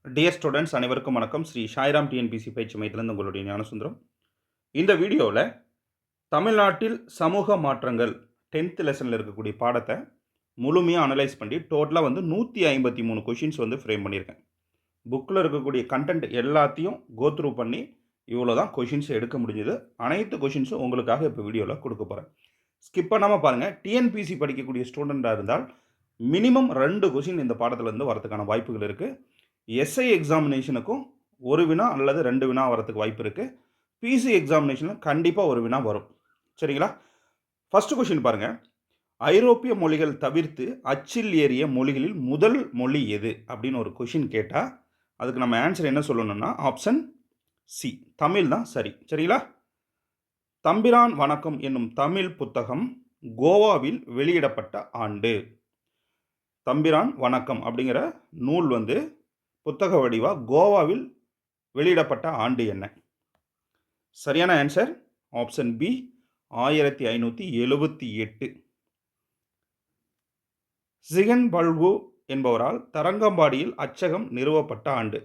Dear students அனைவருக்கும் வணக்கம். Sri Sairam TNPSC பயிற்சி மையத்திலிருந்து உங்களுடைய ஞானசுந்தரம். இந்த வீடியோவில் தமிழ்நாட்டில் சமூக மாற்றங்கள் 10th லெசனில் இருக்கக்கூடிய பாடத்தை முழுமையாக அனலைஸ் பண்ணி டோட்டலாக 153 கொஷின்ஸ் ஃப்ரேம் பண்ணியிருக்கேன். புக்கில் இருக்கக்கூடிய கண்டென்ட் எல்லாத்தையும் கோத்ரூ பண்ணி இவ்வளோ தான் கொஷின்ஸ் எடுக்க முடிஞ்சது. அனைத்து கொஷின்ஸும் உங்களுக்காக இப்போ வீடியோவில் கொடுக்க போகிறேன். ஸ்கிப் பண்ணாமல் பாருங்கள். டிஎன்பிசி படிக்கக்கூடிய ஸ்டூடெண்ட்டாக இருந்தால் மினிமம் 2 கொஷின் இந்த பாடத்திலேருந்து வரதுக்கான வாய்ப்புகள் இருக்குது. எஸ்ஐ எக்ஸாமினேஷனுக்கும் ஒரு வினா அல்லது 2 வினா வரதுக்கு வாய்ப்பு இருக்குது. பிசி எக்ஸாமினேஷனில் கண்டிப்பாக ஒரு வினா வரும். சரிங்களா? ஃபஸ்ட்டு கொஷின் பாருங்கள். ஐரோப்பிய மொழிகள் தவிர்த்து அச்சில் ஏறிய மொழிகளில் முதல் மொழி எது அப்படின்னு ஒரு கொஷின் கேட்டால் அதுக்கு நம்ம ஆன்சர் என்ன சொல்லணும்னா ஆப்ஷன் சி, தமிழ் தான் சரி. சரிங்களா? தம்பிரான் வணக்கம் என்னும் தமிழ் புத்தகம் கோவாவில் வெளியிடப்பட்ட ஆண்டு. தம்பிரான் வணக்கம் அப்படிங்கிற நூல் புத்தக வடிவாக கோவாவில் வெளியிடப்பட்ட ஆண்டு என்ன? சரியான ஆன்சர் ஆப்ஷன் பி, 1578. சிகன் பல்கு என்பவரால் தரங்கம்பாடியில் அச்சகம் நிறுவப்பட்ட ஆண்டு.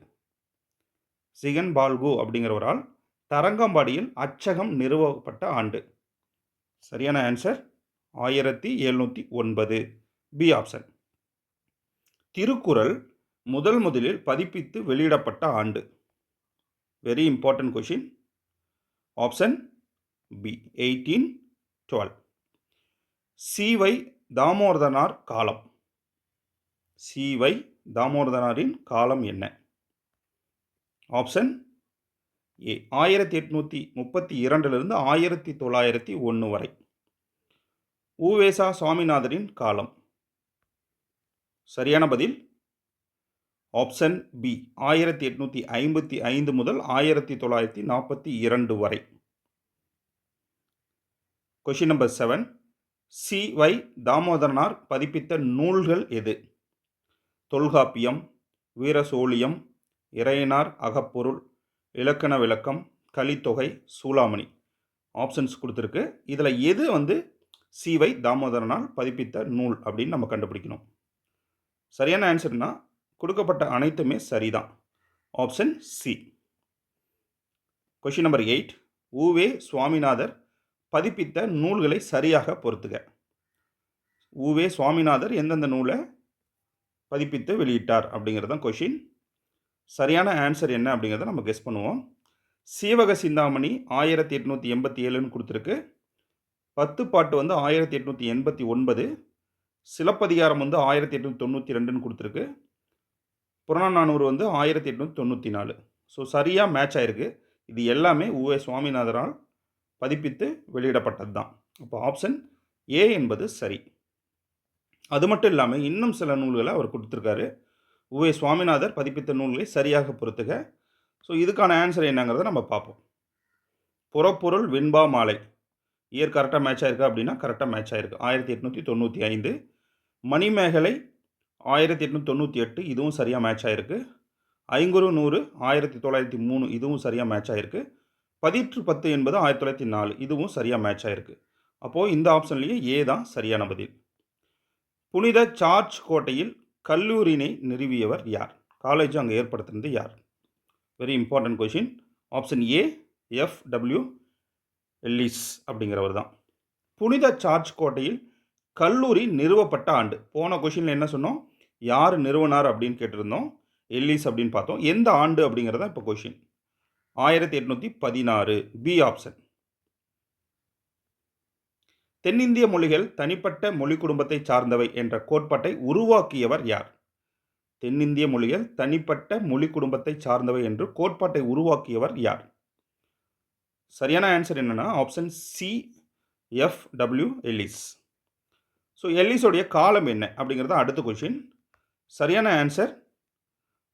சிகன் பால்கு அப்படிங்கிறவரால் தரங்கம்பாடியில் அச்சகம் நிறுவப்பட்ட ஆண்டு. சரியான ஆன்சர் 1709, பி ஆப்ஷன். திருக்குறள் முதலில் பதிப்பித்து வெளியிடப்பட்ட ஆண்டு. Very important question. Option B, 1812. Sivai Damodaranar காலம். சிவை தாமோதரனாரின் காலம் என்ன? ஆப்ஷன் ஏ, 1832 1901 வரை. உவேசா சுவாமிநாதரின் காலம். சரியான பதில் ஆப்ஷன் பி, 1855 முதல் 1942 வரை. Question number 7. சிவை தாமோதரனார் பதிப்பித்த நூல்கள் எது? தொல்காப்பியம், வீரசோழியம், இறையனார் அகப்பொருள், இலக்கண விளக்கம், கலித்தொகை, சூளாமணி. ஆப்ஷன்ஸ் கொடுத்துருக்கு. இதில் எது சிவை தாமோதரனால் பதிப்பித்த நூல் அப்படின்னு நம்ம கண்டுபிடிக்கணும். சரியான ஆன்சர்னா கொடுக்கப்பட்ட அனைத்துமே சரிதான். Option C. Question number 8. U Ve Swaminathar பதிப்பித்த நூல்களை சரியாக பொறுத்துக. உவே சுவாமிநாதர் எந்தெந்த நூலை பதிப்பித்து வெளியிட்டார் அப்படிங்கிறது தான் கொஷின். சரியான ஆன்சர் என்ன அப்படிங்கிறத நம்ம கெஸ் பண்ணுவோம். சீவக சிந்தாமணி 1887ன்னு கொடுத்துருக்கு. 10 பாட்டு 1889. சிலப்பதிகாரம் 1892ன்னு கொடுத்துருக்கு. புறநானூறு 1894. ஸோ சரியாக மேட்ச் ஆகிருக்கு. இது எல்லாமே உவே சுவாமிநாதரால் பதிப்பித்து வெளியிடப்பட்டது தான். அப்போ ஆப்ஷன் ஏ என்பது சரி. அது மட்டும் இல்லாமல் இன்னும் சில நூல்களை அவர் கொடுத்துருக்காரு. உவே சுவாமிநாதர் பதிப்பித்த நூல்களை சரியாக பொறுத்துக. ஸோ இதுக்கான ஆன்சர் என்னங்கிறத நம்ம பார்ப்போம். புறப்பொருள் வெண்பா மாலை இயர் கரெக்டாக மேட்ச் ஆகிருக்கு அப்படின்னா கரெக்டாக மேட்ச் ஆகிருக்கு. 1895. மணிமேகலை 1898, இதுவும் சரியாக மேட்ச் ஆகிருக்கு. ஐங்குறு 100 1903, இதுவும் சரியாக மேட்ச் ஆகிருக்கு. 10 என்பது 1904, இதுவும் சரியாக மேட்ச் ஆகிருக்கு. அப்போது இந்த ஆப்ஷன்லேயே ஏ தான் சரியான பதில். புனித சார்ஜ் கோட்டையில் கல்லூரியினை நிறுவியவர் யார்? காலேஜ் அங்கே ஏற்படுத்தினது யார்? Very important question. Option A, FW Ellis அப்படிங்கிறவர் தான். புனித சார்ஜ் கோட்டையில் கல்லூரி நிறுவப்பட்ட ஆண்டு. போன கொஷினில் என்ன சொன்னோம்? யார் நிறுவனார் அப்படின்னு கேட்டிருந்தோம். எல்லிஸ் அப்படின்னு பார்த்தோம். எந்த ஆண்டு அப்படிங்கிறத இப்போ கொஷின். 1816, B option. தென்னிந்திய மொழிகள் தனிப்பட்ட மொழி குடும்பத்தை சார்ந்தவை என்ற கோட்பாட்டை உருவாக்கியவர் யார்? தென்னிந்திய மொழிகள் தனிப்பட்ட மொழி குடும்பத்தை சார்ந்தவை என்று கோட்பாட்டை உருவாக்கியவர் யார்? சரியான ஆன்சர் என்னன்னா option C, FW Ellis. So எல்லிஸோடைய காலம் என்ன அப்படிங்கிறது அடுத்த கொஷின். சரியான ஆன்சர்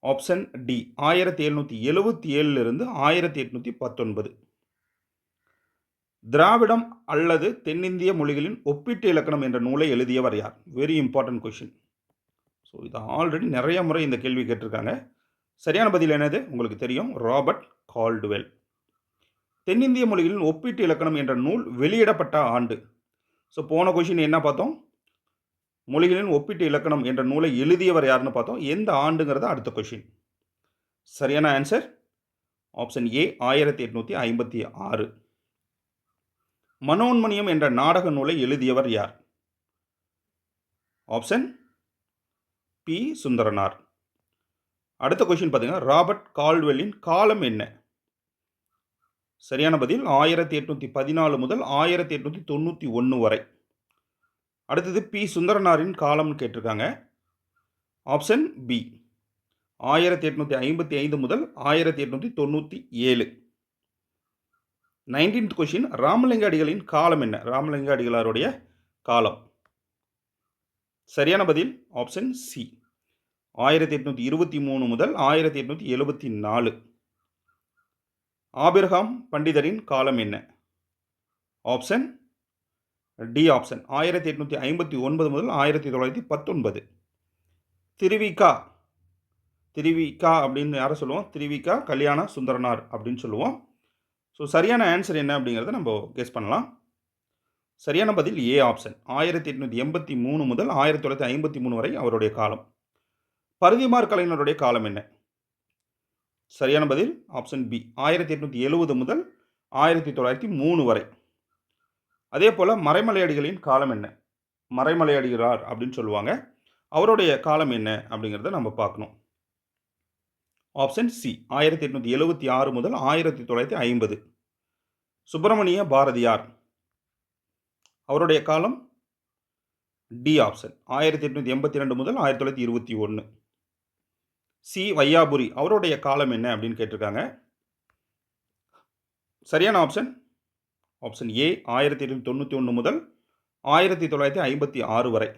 ஆப்ஷன் டி, 1777 1819. திராவிடம் அல்லது தென்னிந்திய மொழிகளின் ஒப்பீட்டு இலக்கணம் என்ற நூலை எழுதியவர் யார்? Very important question. ஸோ இது ஆல்ரெடி நிறைய முறை இந்த கேள்வி கேட்டிருக்காங்க. சரியான பதில் என்னது உங்களுக்கு தெரியும், ராபர்ட் கால்டுவெல். தென்னிந்திய மொழிகளின் ஒப்பீட்டு இலக்கணம் என்ற நூல் வெளியிடப்பட்ட ஆண்டு. ஸோ போன கொஷின் என்ன பார்த்தோம்? மொழிகளின் ஒப்பீட்டு இலக்கணம் என்ற நூலை எழுதியவர் யாருன்னு பார்த்தோம். எந்த ஆண்டுங்கிறத அடுத்த கொஷின். சரியான ஆன்சர் ஆப்ஷன் ஏ 1856. மனோன்மணியம் என்ற நாடக நூலை எழுதியவர் யார்? Option B Sundaranar. அடுத்த கொஸ்டின் பார்த்தீங்கன்னா, ராபர்ட் கால்டுவெல்லின் காலம் என்ன? சரியான பதில் 1814 முதல் 1891 வரை. அடுத்தது பி சுந்தரனாரின் காலம்னு கேட்டிருக்காங்க. ஆப்ஷன் பி 1855 முதல் 1897. 19th கொஸ்டின், ராமலிங்க அடிகளின் காலம் என்ன? ராமலிங்க அடிகளாருடைய காலம். சரியான பதில் ஆப்ஷன் சி 1823 முதல் 1874. ஆபிரகாம் பண்டிதரின் காலம் என்ன? ஆப்ஷன் டி ஆப்ஷன் 1859 முதல் 1919. திருவிகா திருவிகா அப்படின்னு யாரை சொல்லுவோம்? திருவிகா கல்யாண சுந்தரனார் அப்படின்னு சொல்லுவோம். ஸோ சரியான ஆன்சர் என்ன அப்படிங்கிறத நம்ம கெஸ் பண்ணலாம். சரியான பதில் ஏ ஆப்ஷன் 1883 முதல் 1953 வரை அவருடைய காலம். பரிதிமார் கலைஞருடைய காலம் என்ன? சரியான பதில் ஆப்ஷன் பி 1870 முதல் 1903 வரை. அதே போல் மறைமலையடிகளின் காலம் என்ன? மறைமலையடிகளார் அப்படின்னு சொல்லுவாங்க. அவருடைய காலம் என்ன அப்படிங்கிறத நம்ம பார்க்கணும். ஆப்ஷன் சி 1876 முதல் 1950. சுப்பிரமணிய பாரதியார், அவருடைய காலம் டி ஆப்ஷன் 1882 முதல் 1921. சி வையாபுரி, அவருடைய காலம் என்ன அப்படின்னு கேட்டிருக்காங்க. சரியான ஆப்ஷன் ஆப்ஷன் ஏ 1891 முதல் 1956 வரை.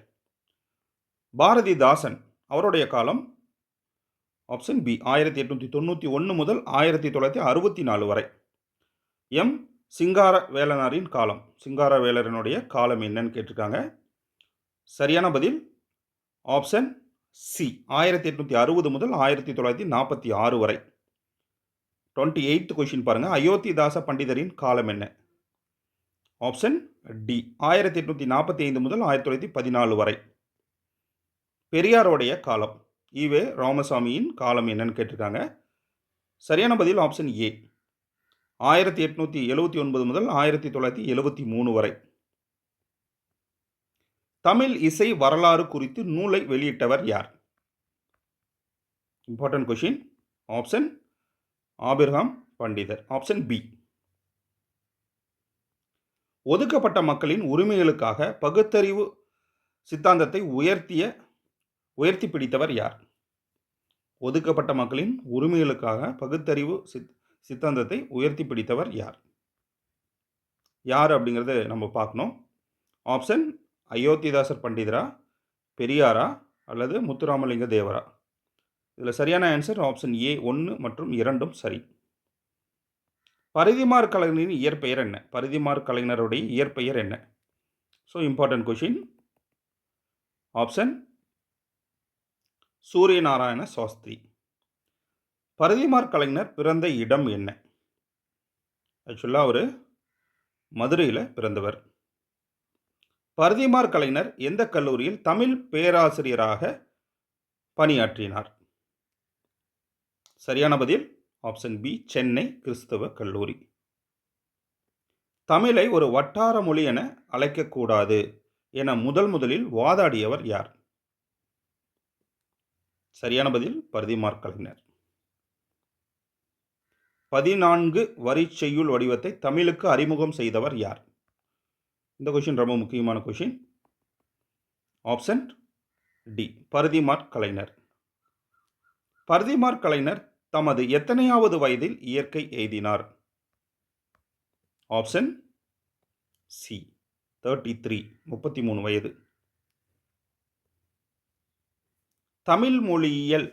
பாரதிதாசன், அவருடைய காலம் ஆப்ஷன் பி 1891 முதல் 1964 வரை. எம் சிங்கார வேலனாரின் காலம், சிங்கார வேலரனுடைய காலம் என்னன்னு கேட்டிருக்காங்க. சரியான பதில் ஆப்ஷன் சி 1860 முதல் 1946 வரை. 28th கொஸ்டின் பாருங்க, அயோத்திதாச பண்டிதரின் காலம் என்ன? ஆப்ஷன் டி 1845 முதல் 1914 வரை. பெரியாருடைய காலம், ஈவே ராமசாமியின் காலம் என்னன்னு கேட்டிருக்காங்க. சரியான பதில் ஆப்ஷன் ஏ 1879 முதல் 1973 வரை. தமிழ் இசை வரலாறு குறித்து நூலை வெளியிட்டவர் யார்? Important question. ஆப்ஷன் ஆபிரகாம் பண்டிதர், ஆப்ஷன் பி. ஒதுக்கப்பட்ட மக்களின் உரிமைகளுக்காக பகுத்தறிவு சித்தாந்தத்தை உயர்த்தி பிடித்தவர் யார்? ஒதுக்கப்பட்ட மக்களின் உரிமைகளுக்காக பகுத்தறிவு சித்தாந்தத்தை உயர்த்தி பிடித்தவர் யார்? யார் அப்படிங்கிறத நம்ம பார்க்கணும். ஆப்ஷன் அயோத்திதாசர் பண்டிதரா, பெரியாரா அல்லது முத்துராமலிங்க தேவரா? இதில் சரியான ஆன்சர் ஆப்ஷன் ஏ 1 மற்றும் 2 சரி. பரிதிமார் கலைஞரின் இயற்பெயர் என்ன? பரிதிமார் கலைஞருடைய இயற்பெயர் என்ன? So important question. Option Suryanarayana Sastri. Parithimar Kalaignar பிறந்த இடம் என்ன? ஆக்சுவலாக அவர் மதுரையில் பிறந்தவர். பரிதிமார் கலைஞர் எந்த கல்லூரியில் தமிழ் பேராசிரியராக பணியாற்றினார்? சரியான பதில் ஆப்ஷன் பி சென்னை கிறிஸ்தவ கல்லூரி. தமிழை ஒரு வட்டார மொழி என அழைக்கக்கூடாது என முதலில் வாதாடியவர் யார்? சரியான பதில் பரிதிமார் கலைஞர். 14 வரி செய்யுள் வடிவத்தை தமிழுக்கு அறிமுகம் செய்தவர் யார்? இந்த கொஷின் ரொம்ப முக்கியமான கொஷின். ஆப்ஷன் டி பரிதிமார் கலைஞர். பரிதிமார் கலைஞர் தமது எத்தனையாவது வயதில் இயற்கை எய்தினார்? ஆப்ஷன் சி 33 33 வயது. தமிழ் மொழியியல்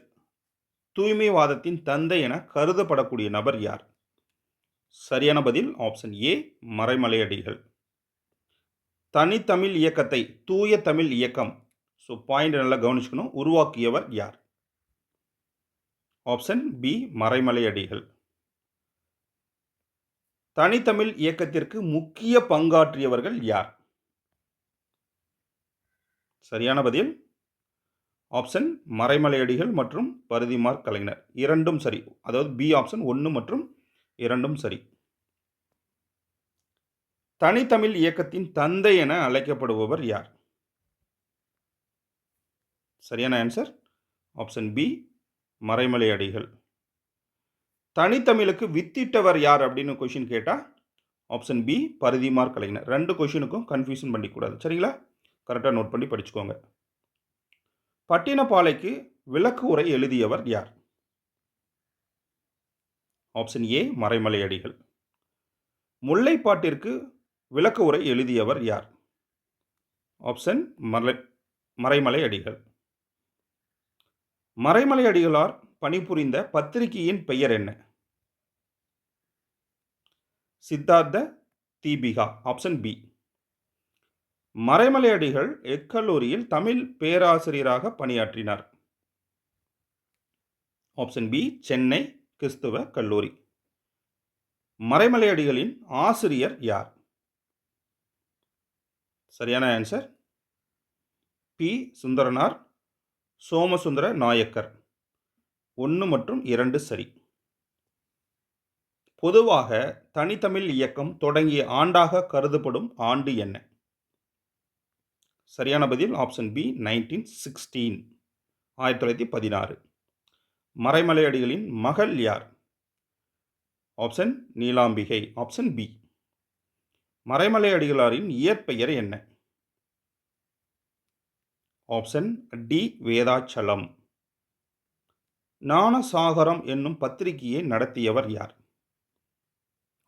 தூய்மைவாதத்தின் தந்தை என கருதப்படக்கூடிய நபர் யார்? சரியான பதில் ஆப்ஷன் ஏ மறைமலையடிகள். தனித்தமிழ் இயக்கத்தை தூய தமிழ் இயக்கம், ஸோ பாயிண்ட் நல்லா கவனிச்சுக்கணும், உருவாக்கியவர் யார்? Option B Maraimalai Adigal. தனித்தமிழ் இயக்கத்திற்கு முக்கிய பங்காற்றியவர்கள் யார்? சரியான பதில் ஆப்ஷன் மறைமலையடிகள் மற்றும் பரிதிமாற் கலைஞர் இரண்டும் சரி. அதாவது பி ஆப்ஷன் 1 மற்றும் 2ம் சரி. தனித்தமிழ் இயக்கத்தின் தந்தை என அழைக்கப்படுபவர் யார்? சரியான ஆன்சர் ஆப்ஷன் பி மறைமலையடிகள். தனித்தமிழுக்கு வித்திட்டவர் யார் அப்படின்னு கொஷின் கேட்டால் option B Parithimar Kalaignar. 2 கொஷினுக்கும் confusion பண்ணிக்கூடாது. சரிங்களா? கரெக்டாக நோட் பண்ணி படிச்சுக்கோங்க. பட்டினப்பாலைக்கு விளக்கு உரை எழுதியவர் யார்? ஆப்ஷன் ஏ மறைமலையடிகள். முல்லைப்பாட்டிற்கு விளக்கு உரை எழுதியவர் யார்? ஆப்ஷன் மறைமலையடிகள். மறைமலையடிகளார் பணிபுரிந்த பத்திரிகையின் பெயர் என்ன? சித்தார்த்த தீபிகா. Option B. மறைமலையடிகள் எக்கல்லூரியில் தமிழ் பேராசிரியராக பணியாற்றினார்? ஆப்ஷன் பி சென்னை கிறிஸ்துவ கல்லூரி. மறைமலையடிகளின் ஆசிரியர் யார்? சரியான ஆன்சர் பி சுந்தரனார் சோமசுந்தர நாயக்கர். 1 மற்றும் 2 சரி. பொதுவாக தனித்தமிழ் இயக்கம் தொடங்கிய ஆண்டாக கருதப்படும் ஆண்டு என்ன? சரியான பதில் ஆப்ஷன் பி 1916. 1916. மறைமலையடிகளின் மகள் யார்? ஆப்ஷன் நீலாம்பிகை. Option B. மறைமலையடிகளாரின் இயற்பெயர் என்ன? Option D Vedachalam. ஞானசாகரம் என்னும் பத்திரிகையை நடத்தியவர் யார்?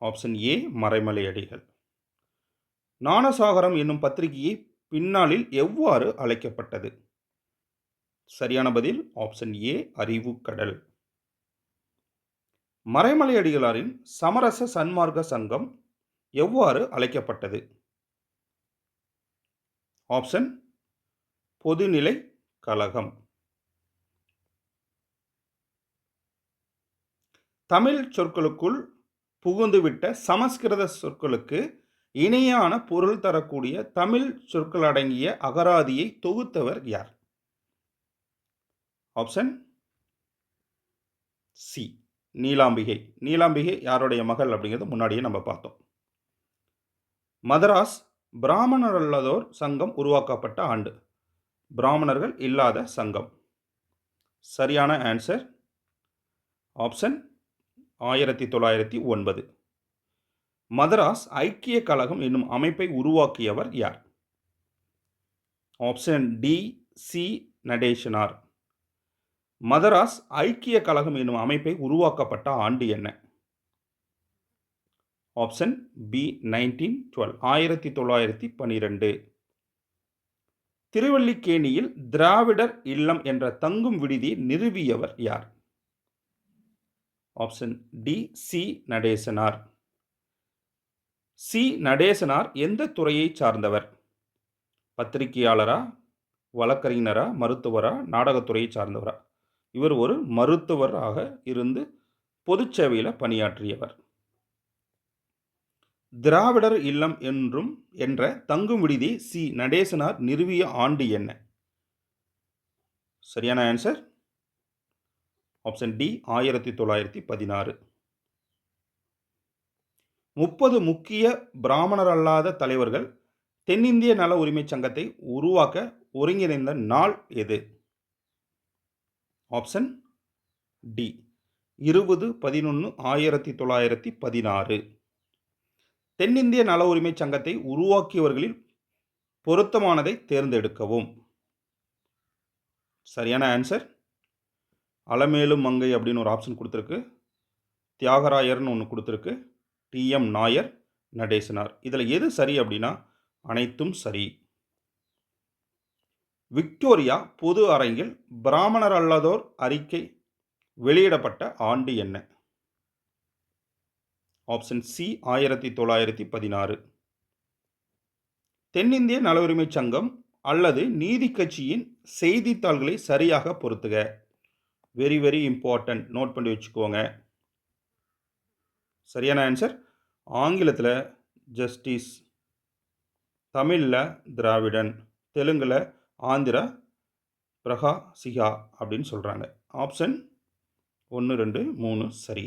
ஆப்ஷன் ஏ மறைமலையடிகள். ஞானசாகரம் என்னும் பத்திரிகையை பின்னாளில் எவ்வாறு அழைக்கப்பட்டது? சரியான பதில் ஆப்ஷன் ஏ அறிவுக்கடல். மறைமலையடிகளாரின் சமரச சன்மார்க்க சங்கம் எவ்வாறு அழைக்கப்பட்டது? ஆப்ஷன் பொதுநிலை கழகம். தமிழ் சொற்களுக்குள் புகுந்துவிட்ட சமஸ்கிருத சொற்களுக்கு இணையான பொருள் தரக்கூடிய தமிழ் சொற்கள் அடங்கிய அகராதியை தொகுத்தவர் யார்? Option C Neelambigai. நீலாம்பிகை யாருடைய மகள் அப்படிங்கிறது முன்னாடியே நம்ம பார்த்தோம். மதராஸ் பிராமணர் அல்லாதோர் சங்கம் உருவாக்கப்பட்ட ஆண்டு? பிராமணர்கள் இல்லாத சங்கம். சரியான ஆன்சர் ஆப்ஷன் 1909. மதராஸ் ஐக்கிய கழகம் என்னும் அமைப்பை உருவாக்கியவர் யார்? Option D C Natesanar. Madras ஐக்கிய கழகம் என்னும் அமைப்பை உருவாக்கப்பட்ட ஆண்டு என்ன? Option B 1912. 1912. திருவல்லிக்கேணியில் திராவிடர் இல்லம் என்ற தங்கும் விடுதியை நிறுவியவர் யார்? Option D C Natesanar. C Natesanar எந்த துறையை சார்ந்தவர்? பத்திரிகையாளரா, வழக்கறிஞரா, மருத்துவரா, நாடகத்துறையை சார்ந்தவரா? இவர் ஒரு மருத்துவராக இருந்து பொது சேவையில் பணியாற்றியவர். திராவிடர் இல்லம் என்ற தங்கும் விடுதி சி நடேசனார் நிறுவிய ஆண்டு என்ன? சரியான ஆன்சர் ஆப்ஷன் டி 1916. 30 முக்கிய பிராமணர் அல்லாத தலைவர்கள் தென்னிந்திய நல உரிமை சங்கத்தை உருவாக்க ஒருங்கிணைந்த நாள் எது? Option D 20/11/1916. தென்னிந்திய நல உரிமை சங்கத்தை உருவாக்கியவர்களில் பொருத்தமானதை தேர்ந்தெடுக்கவும். சரியான ஆன்சர் அலமேலு மங்கை அப்படின்னு ஒரு ஆப்ஷன் கொடுத்துருக்கு. தியாகராயர்னு ஒன்று கொடுத்துருக்கு. டிஎம் நாயர், நடேசனார். இதில் எது சரி அப்படின்னா அனைத்தும் சரி. விக்டோரியா பொது அரங்கில் பிராமணர் அல்லாதோர் அறிக்கை வெளியிடப்பட்ட ஆண்டு என்ன? Option C 1916. தென்னிந்திய நல உரிமை சங்கம் அல்லது நீதி கட்சியின் செய்தித்தாள்களை சரியாக பொருத்துக. வெரி வெரி இம்பார்ட்டன்ட், நோட் பண்ணி வச்சுக்கோங்க. சரியான ஆன்சர் ஆங்கிலத்தில் ஜஸ்டிஸ், தமிழில் திராவிடன், தெலுங்கில் ஆந்திரா பிரகாசிகா அப்படின்னு சொல்கிறாங்க. ஆப்ஷன் 1, 2, 3 சரி.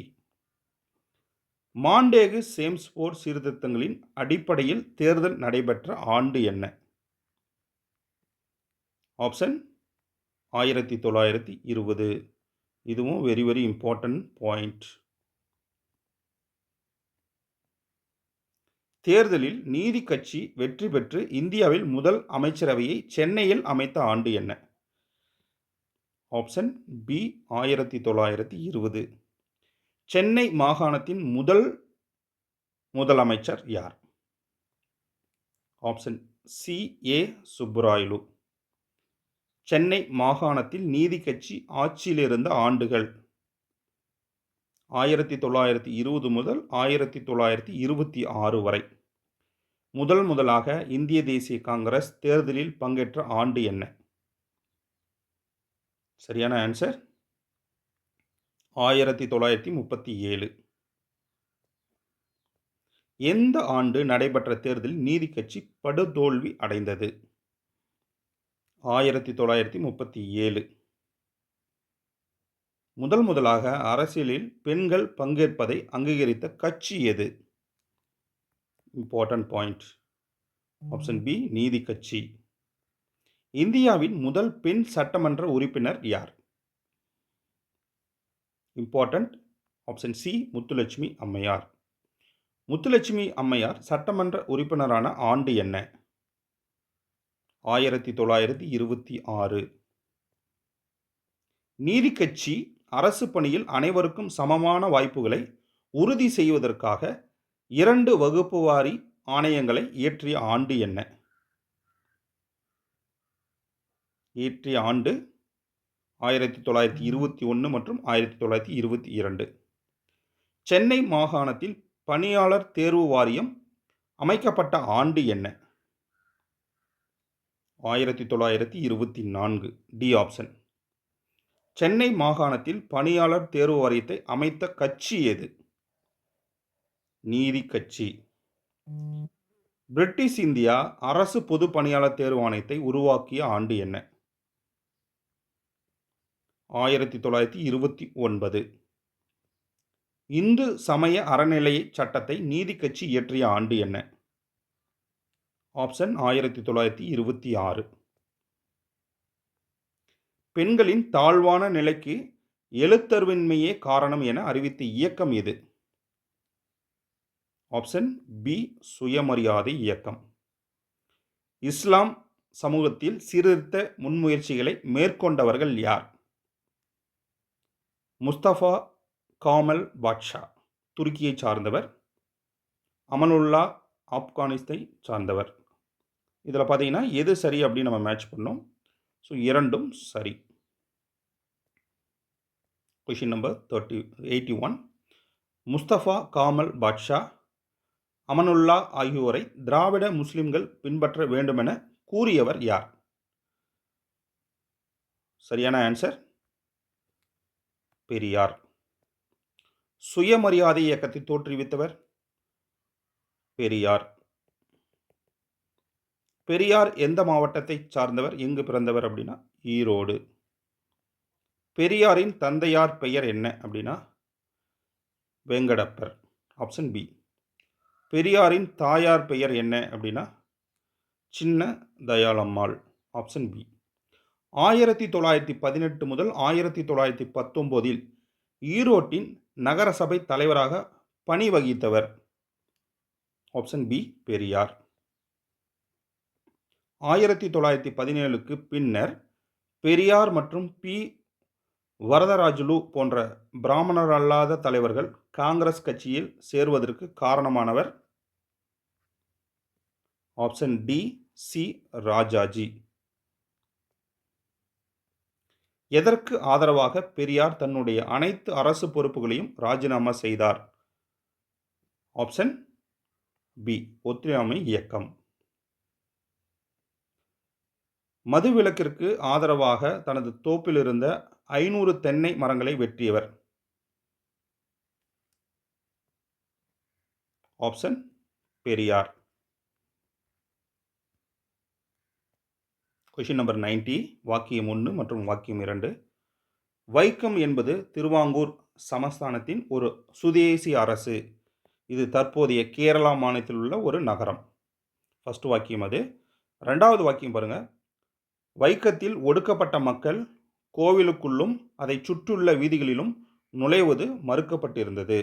மாண்டேகு சேம்ஸ்போர்ட் சீர்திருத்தங்களின் அடிப்படையில் தேர்தல் நடைபெற்ற ஆண்டு என்ன? ஆப்ஷன் 1920. இதுவும் வெரி வெரி இம்பார்ட்டன்ட் பாயிண்ட். தேர்தலில் நீதி கட்சி வெற்றி பெற்று இந்தியாவில் முதல் அமைச்சரவையை சென்னையில் அமைத்த ஆண்டு என்ன? Option B 1920. சென்னை மாகாணத்தின் முதலமைச்சர் யார்? Option C A Subbarayalu. Chennai மாகாணத்தில் நீதி கட்சி ஆட்சியில் இருந்த ஆண்டுகள் 1920 முதல் 1926 வரை. முதலாக இந்திய தேசிய காங்கிரஸ் தேர்தலில் பங்கேற்ற ஆண்டு என்ன? சரியான ஆன்சர் 1937. எந்த ஆண்டு நடைபெற்ற தேர்தலில் நீதி கட்சி படுதோல்வி அடைந்தது? 1937. முதலாக அரசியலில் பெண்கள் பங்கேற்பதை அங்கீகரித்த கட்சி எது? Important point. ஆப்ஷன் பி நீதி கட்சி. இந்தியாவின் முதல் பெண் சட்டமன்ற உறுப்பினர் யார்? இம்பார்ட்டன்ட். ஆப்ஷன் சி முத்துலட்சுமி அம்மையார். முத்துலட்சுமி அம்மையார் சட்டமன்ற உறுப்பினரான ஆண்டு என்ன? 1926. நீதி கட்சி அரசு பணியில் அனைவருக்கும் சமமான வாய்ப்புகளை உறுதி செய்வதற்காக 2 வகுப்புவாரி ஆணையங்களை இயற்றிய ஆண்டு என்ன? இயற்றிய ஆண்டு 1921 மற்றும் 1922. சென்னை மாகாணத்தில் பணியாளர் தேர்வு வாரியம் அமைக்கப்பட்ட ஆண்டு என்ன? 1924. D option. சென்னை மாகாணத்தில் பணியாளர் தேர்வு வாரியத்தை அமைத்த கட்சி எது? நீதி கட்சி. பிரிட்டிஷ் இந்தியா அரசு பொது பணியாளர் தேர்வு ஆணையத்தை உருவாக்கிய ஆண்டு என்ன? 1929. இந்து சமய அறநிலைய சட்டத்தை நீதி கட்சி இயற்றிய ஆண்டு என்ன? ஆப்ஷன் 1926. பெண்களின் தாழ்வான நிலைக்கு எழுத்தறிவின்மையே காரணம் என அறிவித்த இயக்கம் எது? ஆப்ஷன் பி சுயமரியாதை இயக்கம். இஸ்லாம் சமூகத்தில் சீர்திருத்த முன்முயற்சிகளை மேற்கொண்டவர்கள் யார்? முஸ்தபா காமல் பாட்ஷா துருக்கியை சார்ந்தவர். அமனுல்லா ஆப்கானிஸ்தை சார்ந்தவர். இதில் பார்த்தீங்கன்னா எது சரி அப்படின்னு நம்ம மேட்ச் பண்ணோம். ஸோ இரண்டும் சரி. Question number 81. முஸ்தபா காமல் பாட்ஷா, அமனுல்லா ஆகியோரை திராவிட முஸ்லிம்கள் பின்பற்ற வேண்டுமென கூறியவர் யார்? சரியான ஆன்சர் பெரியார். சுயமரியாதை இயக்கத்தை தோற்றுவித்தவர் பெரியார். பெரியார் எந்த மாவட்டத்தை சார்ந்தவர், எங்கு பிறந்தவர் அப்படின்னா ஈரோடு. பெரியாரின் தந்தையார் பெயர் என்ன அப்படின்னா வெங்கடப்பர். Option B. பெரியாரின் தாயார் பெயர் என்ன அப்படின்னா சின்ன தயாளம்மாள். Option B. 1918 முதல் 1919 ஈரோட்டின் நகரசபை தலைவராக பணி வகித்தவர். Option B Periyar. 1917க்கு பின்னர் பெரியார் மற்றும் பி வரதராஜுலு போன்ற பிராமணர் அல்லாத தலைவர்கள் காங்கிரஸ் கட்சியில் சேருவதற்கு காரணமானவர். Option D C Rajaji. எதற்கு ஆதரவாக பெரியார் தன்னுடைய அனைத்து அரசு பொறுப்புகளையும் ராஜினாமா செய்தார்? ஆப்ஷன் பி ஒத்துழையாமை இயக்கம். மதுவிலக்கிற்கு ஆதரவாக தனது தோப்பில் இருந்த 500 தென்னை மரங்களை வெட்டியவர். ஆப்ஷன் பெரியார். கொஷின் நம்பர் 90 வாக்கியம் 1 மற்றும் வாக்கியம் 2. வைக்கம் என்பது திருவாங்கூர் சமஸ்தானத்தின் ஒரு சுதேசி அரசு. இது தற்போதைய கேரளா மாநிலத்தில் உள்ள ஒரு நகரம். ஃபர்ஸ்ட் வாக்கியம் அது. ரெண்டாவது வாக்கியம் பாருங்க. வைக்கத்தில் ஒடுக்கப்பட்ட மக்கள் கோவிலுக்குள்ளும் அதை சுற்றியுள்ள வீதிகளிலும் நுழைவது மறுக்கப்பட்டிருந்தது.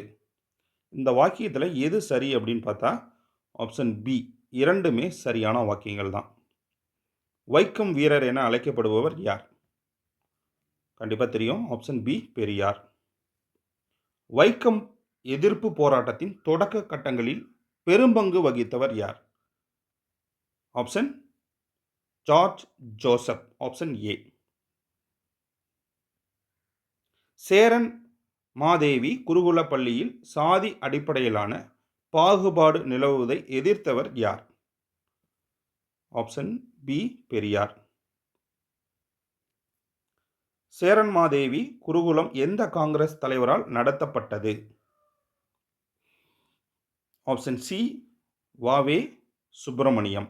இந்த வாக்கியத்தில் எது சரி அப்படின்னு பார்த்தா ஆப்ஷன் பி, இரண்டுமே சரியான வாக்கியங்கள் தான். வைக்கம் வீரர் என அழைக்கப்படுபவர் யார்? கண்டிப்பாக தெரியும். Option B, Periyar. வைக்கம் எதிர்ப்பு போராட்டத்தின் தொடக்க கட்டங்களில் பெரும்பங்கு வகித்தவர் யார்? Option George Joseph. Option A. Cheran Madevi Gurukula பள்ளியில் சாதி அடிப்படையிலான பாகுபாடு நிலவுவதை எதிர்த்தவர் யார்? Option B, Periyar. சேரன் மாதேவி குருகுலம் எந்த காங்கிரஸ் தலைவரால் நடத்தப்பட்டது? Option C, Va Ve Subramaniam.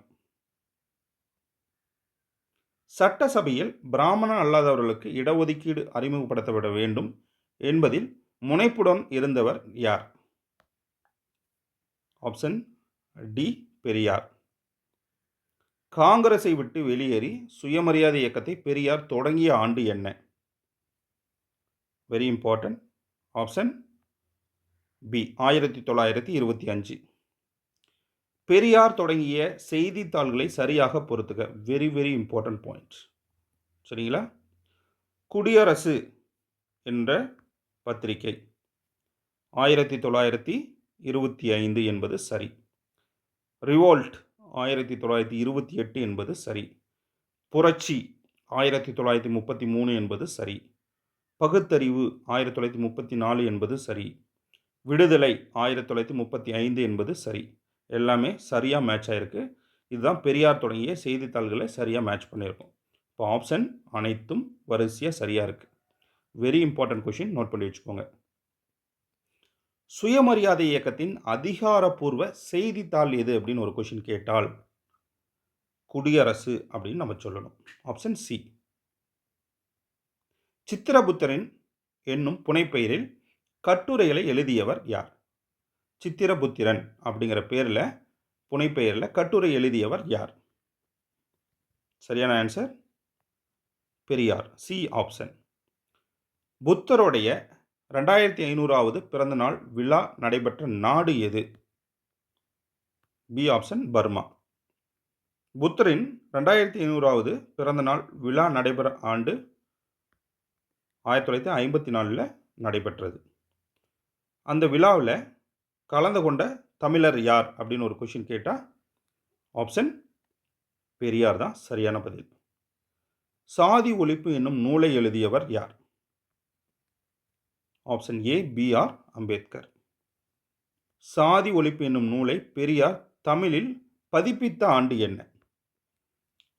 சட்டசபையில் பிராமணன் அல்லாதவர்களுக்கு இடஒதுக்கீடு அறிமுகப்படுத்தப்பட வேண்டும் என்பதில் முனைப்புடன் இருந்தவர் யார்? Option D, Periyar. காங்கிரஸை விட்டு வெளியேறி சுயமரியாதை இயக்கத்தை பெரியார் தொடங்கிய ஆண்டு என்ன? Very important. Option B, 1925. Periyar தொடங்கிய செய்தித்தாள்களை சரியாக பொறுத்துக. Very very important point. சரிங்களா? குடியரசு என்ற பத்திரிகை 1925 என்பது சரி. ரிவோல்ட் 1928 என்பது சரி. புரட்சி 1933 என்பது சரி. பகுத்தறிவு 1934 என்பது சரி. விடுதலை 1935 என்பது சரி. எல்லாமே சரியாக மேட்ச் ஆகிருக்கு. இதுதான் பெரியார் தொடங்கிய செய்தித்தாள்களை சரியாக மேட்ச் பண்ணியிருக்கோம். இப்போ ஆப்ஷன் அனைத்தும் வரிசையாக சரியாக இருக்குது. வெரி இம்பார்ட்டன்ட் கொஷின், நோட் பண்ணி வச்சுக்கோங்க. சுயமரியாதை இயக்கத்தின் அதிகாரப்பூர்வ செய்தித்தாள் எது அப்படின்னு ஒரு கொஷின் கேட்டால் குடியரசு அப்படின்னு நம்ம சொல்லணும். Option C. சித்திரபுத்திரன் என்னும் புனைப்பெயரில் கட்டுரைகளை எழுதியவர் யார்? சித்திரபுத்திரன் அப்படிங்கிற பேரில் புனைப்பெயரில் கட்டுரை எழுதியவர் யார்? சரியான ஆன்சர் பெரியார். C option. புத்தருடைய 2500வது பிறந்த நாள் விழா நடைபெற்ற நாடு எது? B option Burma. புத்தரின் 2500வது பிறந்த நாள் விழா நடைபெற ஆண்டு 1954 நடைபெற்றது. அந்த விழாவில் கலந்து கொண்ட தமிழர் யார் அப்படின்னு ஒரு கொஷின் கேட்டால் ஆப்ஷன் பெரியார் தான் சரியான பதில். சாதி ஒழிப்பு என்னும் நூலை எழுதியவர் யார்? Option A, B R Ambedkar. சாதி ஒழிப்பு என்னும் நூலை பெரியார் தமிழில் பதிப்பித்த ஆண்டு என்ன?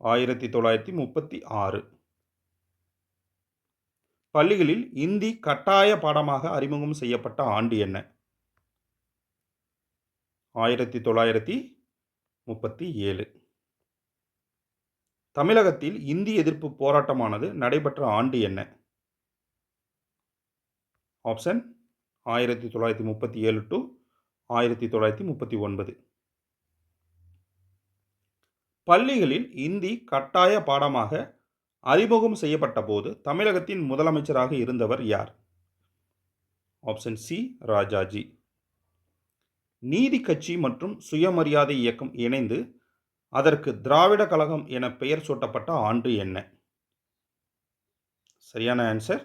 1936. பள்ளிகளில் இந்தி கட்டாய பாடமாக அறிமுகம் செய்யப்பட்ட ஆண்டு என்ன? 1937. தமிழகத்தில் இந்தி எதிர்ப்பு போராட்டமானது நடைபெற்ற ஆண்டு என்ன? Option 1937 to 1939. பள்ளிகளில் இந்தி கட்டாய பாடமாக அறிமுகம் செய்யப்பட்ட போது தமிழகத்தின் முதலமைச்சராக இருந்தவர் யார்? Option C, Rajaji. நீதி கட்சி மற்றும் சுயமரியாதை இயக்கம் இணைந்து அதற்கு திராவிட கழகம் என பெயர் சூட்டப்பட்ட ஆண்டு என்ன? சரியான ஆன்சர்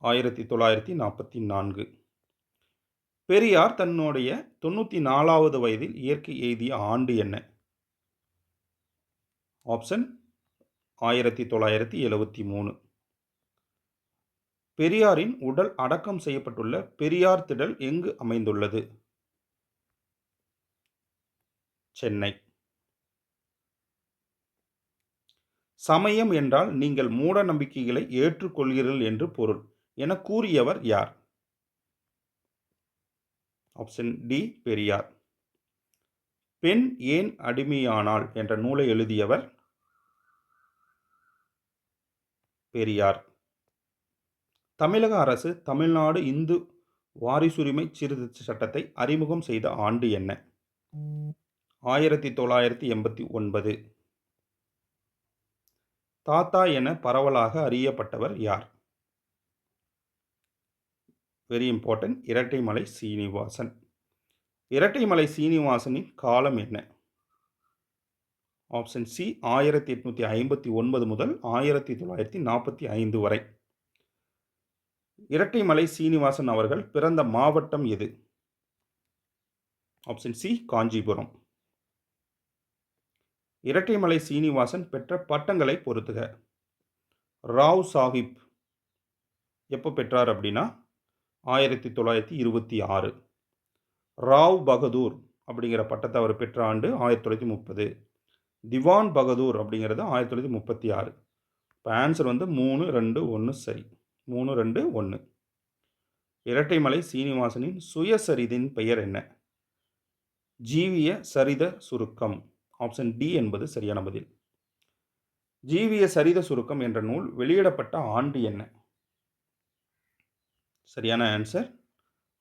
1944. பெரியார் தன்னுடைய 94வது வயதில் இயற்கை எய்திய ஆண்டு என்ன? ஆப்ஷன் 1973. பெரியாரின் உடல் அடக்கம் செய்யப்பட்டுள்ள பெரியார் திடல் எங்கு அமைந்துள்ளது? சென்னை. சமயம் என்றால் நீங்கள் மூட நம்பிக்கைகளை ஏற்றுக்கொள்கிறீர்கள் என்று பொருள் என கூறியவர் யார்? Option D, Periyar. பெண் ஏன் அடிமையானாள் என்ற நூலை எழுதியவர்? பெரியார். தமிழக அரசு தமிழ்நாடு இந்து வாரிசுரிமை சீர்திருத்த சட்டத்தை அறிமுகம் செய்த ஆண்டு என்ன? 1989. தாத்தா என பரவலாக அறியப்பட்டவர் யார்? Very important. இரட்டைமலை சீனிவாசன். இரட்டைமலை சீனிவாசனின் காலம் என்ன? ஆப்ஷன் சி 1859 முதல் 1945 வரை. இரட்டைமலை சீனிவாசன் அவர்கள் பிறந்த மாவட்டம் எது? Option C Kanchipuram. இரட்டைமலை சீனிவாசன் பெற்ற பட்டங்களை பொறுத்துக. ராவ் சாஹிப் எப்போ பெற்றார் அப்படின்னா 1926. ராவ் பகதூர் அப்படிங்கிற பட்டத்தை அவர் பெற்ற ஆண்டு 1930. திவான் பகதூர் அப்படிங்கிறது 1936. இப்போ ஆன்சர் வந்து 3, 2, 1 சரி. 3, 2, 1. இரட்டைமலை சீனிவாசனின் சுயசரிதின் பெயர் என்ன? ஜீவிய சரித சுருக்கம். ஆப்ஷன் டி என்பது சரியான பதில். ஜீவிய சரித சுருக்கம் என்ற நூல் வெளியிடப்பட்ட ஆண்டு என்ன? சரியான ஆன்சர்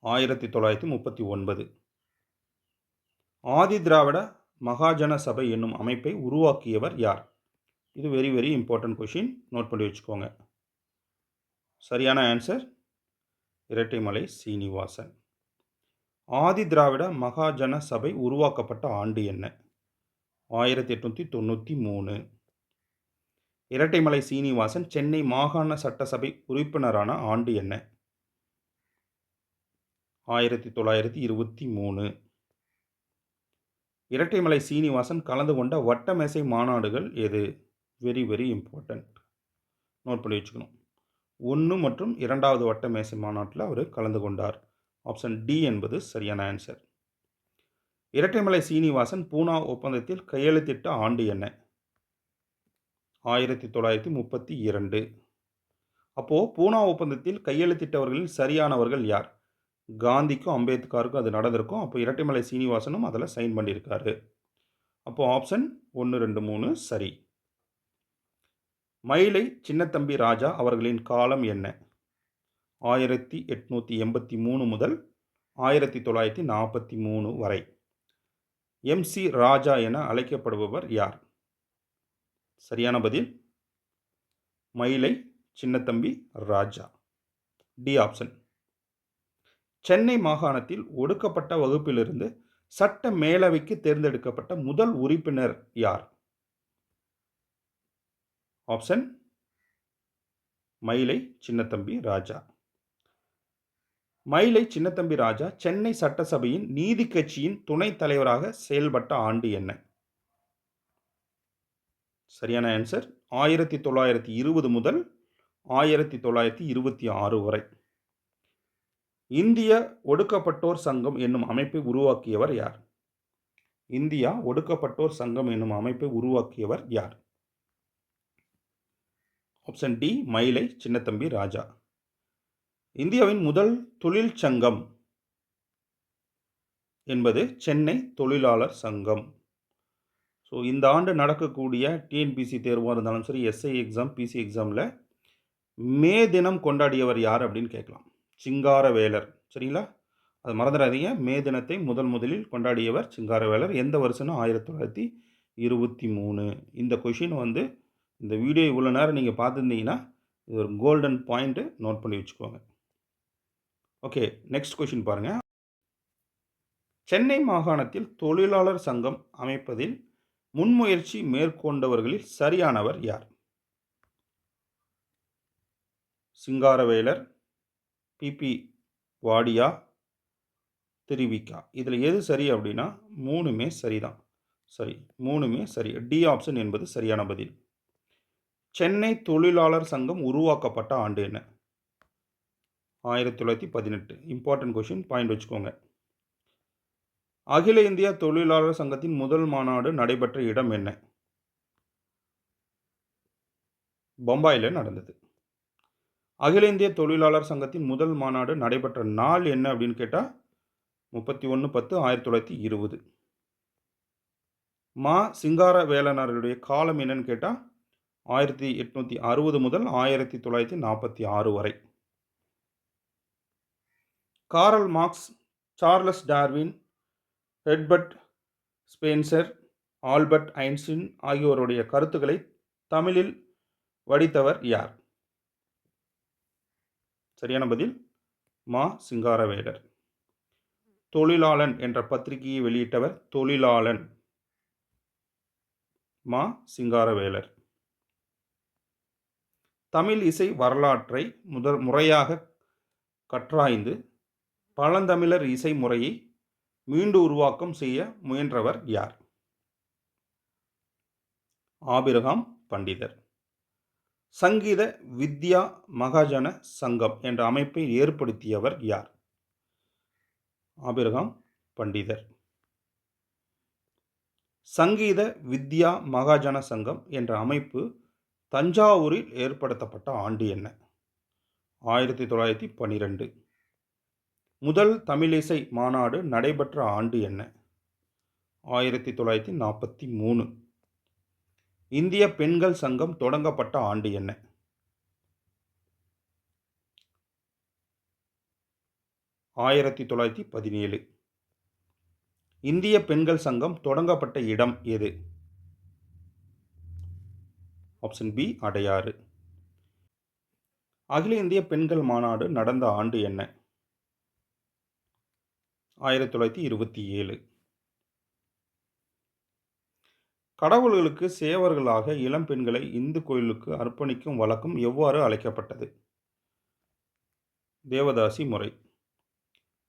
1939. ஆதி திராவிட மகாஜன சபை என்னும் அமைப்பை உருவாக்கியவர் யார்? இது very very important question. Note பண்ணி வச்சுக்கோங்க. சரியான ஆன்சர் இரட்டைமலை சீனிவாசன். ஆதி திராவிட மகாஜன சபை உருவாக்கப்பட்ட ஆண்டு என்ன? 1893. இரட்டைமலை சீனிவாசன் சென்னை மாகாண சட்டசபை உறுப்பினரான ஆண்டு என்ன? 1923. இரட்டைமலை சீனிவாசன் கலந்து கொண்ட வட்டமேசை மாநாடுகள் எது? Very very important. நோட் பண்ணி வச்சுக்கணும். 1 மற்றும் 2வது வட்டமேசை மாநாட்டில் அவர் கலந்து கொண்டார். ஆப்ஷன் டி என்பது சரியான ஆன்சர். இரட்டைமலை சீனிவாசன் பூனா ஒப்பந்தத்தில் கையெழுத்திட்ட ஆண்டு என்ன? 1932. அப்போது பூனா ஒப்பந்தத்தில் கையெழுத்திட்டவர்களில் சரியானவர்கள் யார்? காந்திக்கும் அம்பேத்கருக்கும் அது நடந்திருக்கும். அப்போ இரட்டைமலை சீனிவாசனும் அதில் சைன் பண்ணியிருக்காரு. அப்போது ஆப்ஷன் 1, 2, 3 சரி. மயிலை சின்னத்தம்பி ராஜா அவர்களின் காலம் என்ன? 1883 முதல் 1943 வரை. MC ராஜா என அழைக்கப்படுபவர் யார்? சரியான பதில் மயிலை சின்னத்தம்பி ராஜா. D option. சென்னை மாகாணத்தில் ஒடுக்கப்பட்ட வகுப்பிலிருந்து சட்ட மேலவைக்கு தேர்ந்தெடுக்கப்பட்ட முதல் உறுப்பினர் யார்? ஆப்ஷன் மயிலை சின்னத்தம்பி ராஜா. மயிலை சின்னத்தம்பி ராஜா சென்னை சட்டசபையின் நீதி கட்சியின் துணைத் தலைவராக செயல்பட்ட ஆண்டு என்ன? சரியான ஆன்சர் 1920 முதல் 1926 வரை. இந்திய ஒடுக்கப்பட்டோர் சங்கம் என்னும் அமைப்பை உருவாக்கியவர் யார்? இந்தியா ஒடுக்கப்பட்டோர் சங்கம் என்னும் அமைப்பை உருவாக்கியவர் யார்? ஆப்ஷன் டி மயிலை சின்னத்தம்பி ராஜா. இந்தியாவின் முதல் தொழிற்சங்கம் என்பது சென்னை தொழிலாளர் சங்கம். ஸோ இந்த ஆண்டு நடக்கக்கூடிய டிஎன்பிசி தேர்வாக இருந்தாலும் சரி, எஸ்ஐ எக்ஸாம், பிசி எக்ஸாமில் மே தினம் கொண்டாடியவர் யார் அப்படின்னு கேட்கலாம். சிங்காரவேலர். சரிங்களா? அது மறந்துடாதீங்க. மே தினத்தை முதலில் கொண்டாடியவர் சிங்காரவேலர். எந்த வருஷம்னா 1923. இந்த கொஷின் வந்து இந்த வீடியோ இவ்வளோ நேரம் நீங்கள் பார்த்துருந்தீங்கன்னா இது ஒரு கோல்டன் பாயிண்ட்டு. நோட் பண்ணி வச்சுக்கோங்க. ஓகே, நெக்ஸ்ட் கொஷின் பாருங்கள். சென்னை மாகாணத்தில் தொழிலாளர் சங்கம் அமைப்பதில் முன்முயற்சி மேற்கொண்டவர்களில் சரியானவர் யார்? சிங்காரவேலர், பிபி வாடியா, திருவிக்கா. இதில் எது சரி அப்படின்னா 3மே சரிதான். சரி, 3மே சரி. டி ஆப்ஷன் என்பது சரியான பதில். சென்னை தொழிலாளர் சங்கம் உருவாக்கப்பட்ட ஆண்டு என்ன? 1918. இம்பார்ட்டன்ட் கொஷின், பாயிண்ட் வச்சுக்கோங்க. அகில இந்திய தொழிலாளர் சங்கத்தின் முதல் மாநாடு நடைபெற்ற இடம் என்ன? பம்பாயில் நடந்தது. அகில இந்திய தொழிலாளர் சங்கத்தின் முதல் மாநாடு நடைபெற்ற நாள் என்ன அப்படின்னு கேட்டால் 31/10/1920. மா சிங்காரவேலனருடைய காலம் என்னன்னு கேட்டால் 1860 முதல் 1946 வரை. Karl Marx, Charles Darwin, Herbert Spencer, Albert Einstein ஆகியோருடைய கருத்துக்களை தமிழில் வடித்தவர் யார்? சரியான பதில் மா. சிங்காரவேலர். தொழிலாளன் என்ற பத்திரிகையை வெளியிட்டவர் தொழிலாளன். மா. சிங்காரவேலர். தமிழ் இசை வரலாற்றை முறையாக கற்றாய்ந்து பழந்தமிழர் இசை முறையை மீண்டு உருவாக்கம் செய்ய முயன்றவர் யார்? ஆபிரகாம் பண்டிதர். சங்கீத வித்யா மகாஜன சங்கம் என்ற அமைப்பை ஏற்படுத்தியவர் யார்? ஆபிரகாம் பண்டிதர். சங்கீத வித்யா மகாஜன சங்கம் என்ற அமைப்பு தஞ்சாவூரில் ஏற்படுத்தப்பட்ட ஆண்டு என்ன? 1912. முதல் தமிழிசை மாநாடு நடைபெற்ற ஆண்டு என்ன? 1943. இந்திய பெண்கள் சங்கம் தொடங்கப்பட்ட ஆண்டு என்ன? 1917. இந்திய பெண்கள் சங்கம் தொடங்கப்பட்ட இடம் எது? Option B Adyar. அகில இந்திய பெண்கள் மாநாடு நடந்த ஆண்டு என்ன? 1927. கடவுள்களுக்கு சேவர்களாக இளம் பெண்களை இந்து கோயிலுக்கு அர்ப்பணிக்கும் வழக்கம் எவ்வாறு அழைக்கப்பட்டது? தேவதாசி முறை.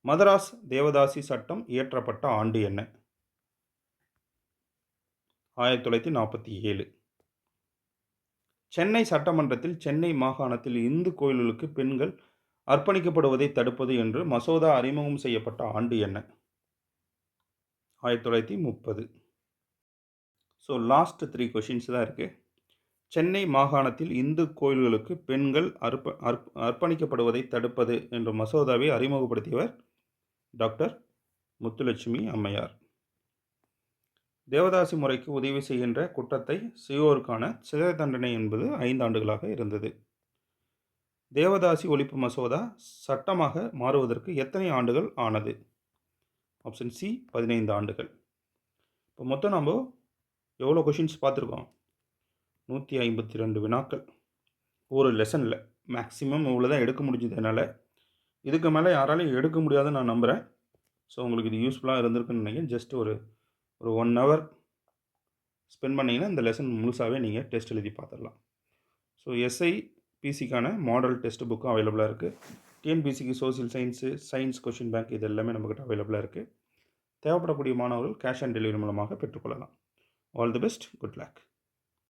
மதராஸ் தேவதாசி சட்டம் இயற்றப்பட்ட ஆண்டு என்ன? 1947. சென்னை சட்டமன்றத்தில் சென்னை மாகாணத்தில் இந்து கோயில்களுக்கு பெண்கள் அர்ப்பணிக்கப்படுவதை தடுப்பது என்று மசோதா அறிமுகம் செய்யப்பட்ட ஆண்டு என்ன? 1930. ஸோ லாஸ்ட் 3 கொஷின்ஸ் தான் இருக்குது. சென்னை மாகாணத்தில் இந்து கோயில்களுக்கு பெண்கள் அர்ப்பணிக்கப்படுவதை தடுப்பது என்ற மசோதாவை அறிமுகப்படுத்தியவர் டாக்டர் முத்துலட்சுமி அம்மையார். தேவதாசி முறைக்கு உதவி செய்கின்ற குற்றத்தை செய்வோருக்கான சிறை தண்டனை என்பது 5 ஆண்டுகளாக இருந்தது. தேவதாசி ஒழிப்பு மசோதா சட்டமாக மாறுவதற்கு எத்தனை ஆண்டுகள் ஆனது? ஆப்ஷன் சி 15 ஆண்டுகள். இப்போ மொத்தம் நம்ம எவ்வளோ கொஷின்ஸ் பார்த்துருக்கோம்? 152 வினாக்கள் ஒரு லெசனில். மேக்ஸிமம் இவ்வளோ தான் எடுக்க முடிஞ்சது என்னால். இதுக்கு மேலே யாராலையும் எடுக்க முடியாதுன்னு நான் நம்புகிறேன். ஸோ உங்களுக்கு இது யூஸ்ஃபுல்லாக இருந்திருக்குன்னு நினைக்கிறேன். ஜஸ்ட் ஒரு 1 ஹவர் ஸ்பெண்ட் பண்ணிங்கன்னா இந்த லெசன் முழுசாகவே நீங்கள் டெஸ்ட் எழுதி பார்த்துடலாம். ஸோ எஸ்ஐ பிசிக்கான மாடல் டெஸ்ட் புக்கும் அவைலபிளாக இருக்குது. டிஎன்பிசிக்கு சோசியல் சயின்ஸ் கொஷின் பேங்க் இது எல்லாமே நம்மக்கிட்ட அவைலபிளாக இருக்குது. தேவைப்படக்கூடிய மாணவர்கள் கேஷ் ஆன் டெலிவரி மூலமாக பெற்றுக்கொள்ளலாம். All the best. Good luck.